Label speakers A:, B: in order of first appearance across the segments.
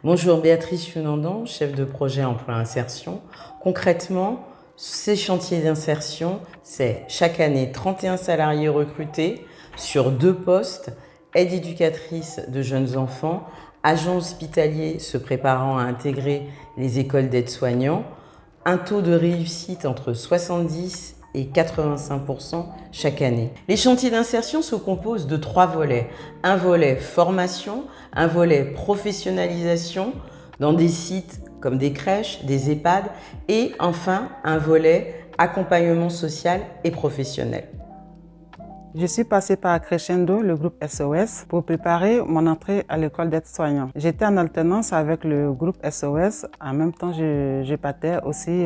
A: Bonjour, Béatrice Funandan, chef de projet emploi insertion. Concrètement, ces chantiers d'insertion, c'est chaque année 31 salariés recrutés sur 2 postes, aide éducatrice de jeunes enfants, agent hospitalier se préparant à intégrer les écoles d'aides-soignants, un taux de réussite entre 70 et 85% chaque année. Les chantiers d'insertion se composent de 3 volets. Un volet formation, un volet professionnalisation dans des sites comme des crèches, des EHPAD et enfin un volet accompagnement social et professionnel.
B: Je suis passée par Crescendo, le groupe SOS, pour préparer mon entrée à l'école d'aide-soignant. J'étais en alternance avec le groupe SOS. En même temps, je partais aussi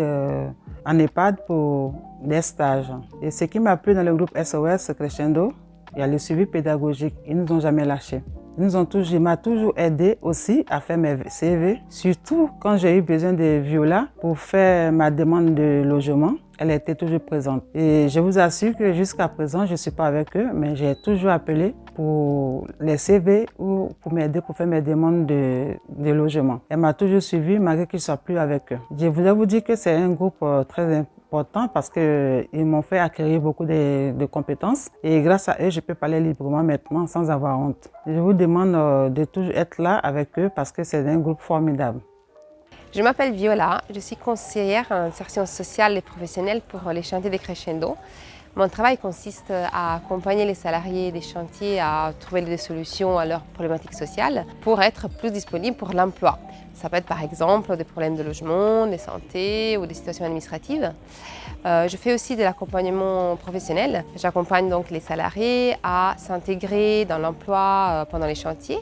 B: en EHPAD pour des stages. Et ce qui m'a plu dans le groupe SOS Crescendo, il y a le suivi pédagogique. Ils ne nous ont jamais lâchés. Il m'a toujours aidé aussi à faire mes CV, surtout quand j'ai eu besoin de Viola pour faire ma demande de logement. Elle était toujours présente. Et je vous assure que jusqu'à présent, je ne suis pas avec eux, mais j'ai toujours appelé pour les CV ou pour m'aider pour faire mes demandes de logement. Elle m'a toujours suivi malgré que je ne sois plus avec eux. Je voulais vous dire que c'est un groupe très important parce qu'ils m'ont fait acquérir beaucoup de compétences et grâce à eux, je peux parler librement maintenant sans avoir honte. Je vous demande de toujours être là avec eux parce que c'est un groupe formidable.
C: Je m'appelle Viola, je suis conseillère en insertion sociale et professionnelle pour les chantiers de Crescendo. Mon travail consiste à accompagner les salariés des chantiers à trouver des solutions à leurs problématiques sociales pour être plus disponibles pour l'emploi. Ça peut être par exemple des problèmes de logement, de santé ou des situations administratives. Je fais aussi de l'accompagnement professionnel. J'accompagne donc les salariés à s'intégrer dans l'emploi pendant les chantiers,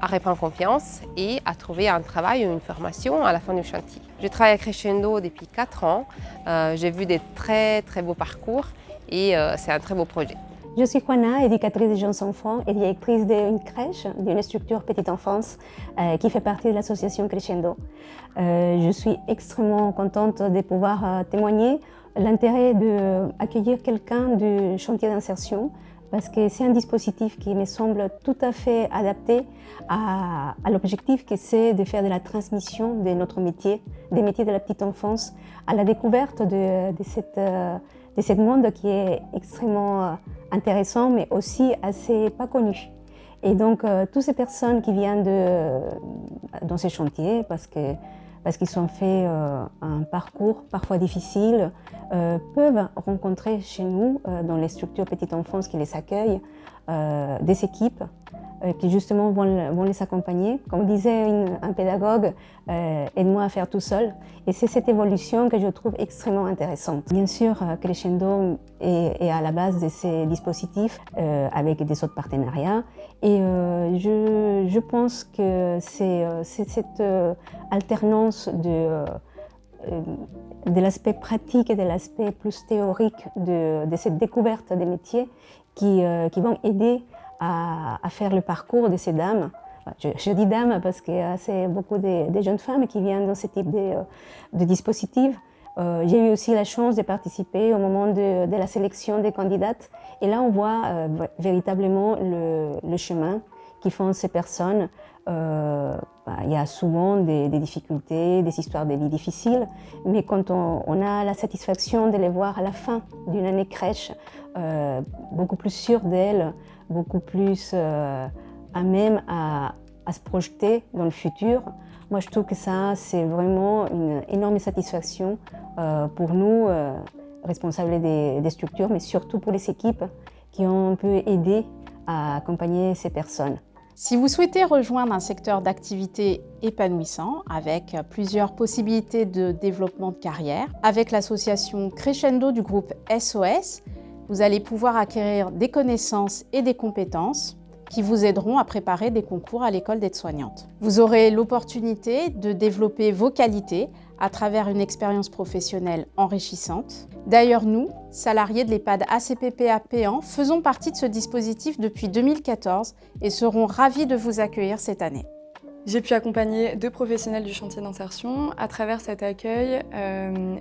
C: à reprendre confiance et à trouver un travail ou une formation à la fin du chantier. Je travaille à Crescendo depuis 4 ans. J'ai vu des très beaux parcours et c'est un très beau projet.
D: Je suis Juana, éducatrice de jeunes enfants et directrice d'une crèche, d'une structure petite enfance qui fait partie de l'association Crescendo. Je suis extrêmement contente de pouvoir témoigner l'intérêt d'accueillir quelqu'un du chantier d'insertion parce que c'est un dispositif qui me semble tout à fait adapté à l'objectif que c'est de faire de la transmission de notre métier, des métiers de la petite enfance, à la découverte de ce monde qui est extrêmement intéressant mais aussi assez pas connu. Et donc toutes ces personnes qui viennent dans ces chantiers parce qu'ils ont fait un parcours parfois difficile, peuvent rencontrer chez nous, dans les structures petite enfance qui les accueillent, des équipes qui justement vont les accompagner. Comme disait un pédagogue, aide-moi à faire tout seul. Et c'est cette évolution que je trouve extrêmement intéressante. Bien sûr, Crescendo est à la base de ces dispositifs avec des autres partenariats. Et je pense que c'est cette alternance de l'aspect pratique et de l'aspect plus théorique de cette découverte des métiers qui vont aider à faire le parcours de ces dames. Je dis dames parce que c'est beaucoup de jeunes femmes qui viennent dans ce type de dispositif. J'ai eu aussi la chance de participer au moment de la sélection des candidates. Et là, on voit véritablement le chemin qui font ces personnes. Il y a souvent des difficultés, des histoires de vie difficiles, mais quand on a la satisfaction de les voir à la fin d'une année crèche, beaucoup plus sûres d'elles, beaucoup plus à même à se projeter dans le futur, moi je trouve que ça c'est vraiment une énorme satisfaction pour nous, responsables des structures, mais surtout pour les équipes qui ont un peu aidé à accompagner ces personnes.
E: Si vous souhaitez rejoindre un secteur d'activité épanouissant avec plusieurs possibilités de développement de carrière, avec l'association Crescendo du groupe SOS, vous allez pouvoir acquérir des connaissances et des compétences qui vous aideront à préparer des concours à l'école d'aide-soignante. Vous aurez l'opportunité de développer vos qualités à travers une expérience professionnelle enrichissante. D'ailleurs, nous, salariés de l'EHPAD ACPP à Péan, faisons partie de ce dispositif depuis 2014 et serons ravis de vous accueillir cette année.
F: J'ai pu accompagner 2 professionnels du chantier d'insertion. À travers cet accueil,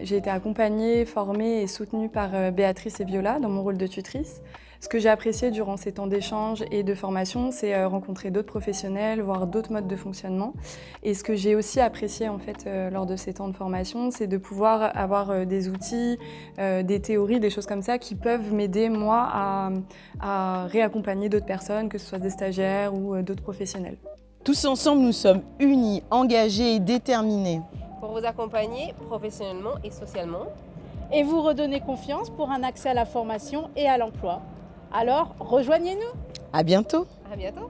F: j'ai été accompagnée, formée et soutenue par Béatrice et Viola dans mon rôle de tutrice. Ce que j'ai apprécié durant ces temps d'échange et de formation, c'est rencontrer d'autres professionnels, voir d'autres modes de fonctionnement. Et ce que j'ai aussi apprécié en fait lors de ces temps de formation, c'est de pouvoir avoir des outils, des théories, des choses comme ça qui peuvent m'aider moi à réaccompagner d'autres personnes, que ce soit des stagiaires ou d'autres professionnels.
G: Tous ensemble, nous sommes unis, engagés et déterminés.
C: Pour vous accompagner professionnellement et socialement.
E: Et vous redonner confiance pour un accès à la formation et à l'emploi. Alors, rejoignez-nous!
G: À bientôt!
C: À bientôt!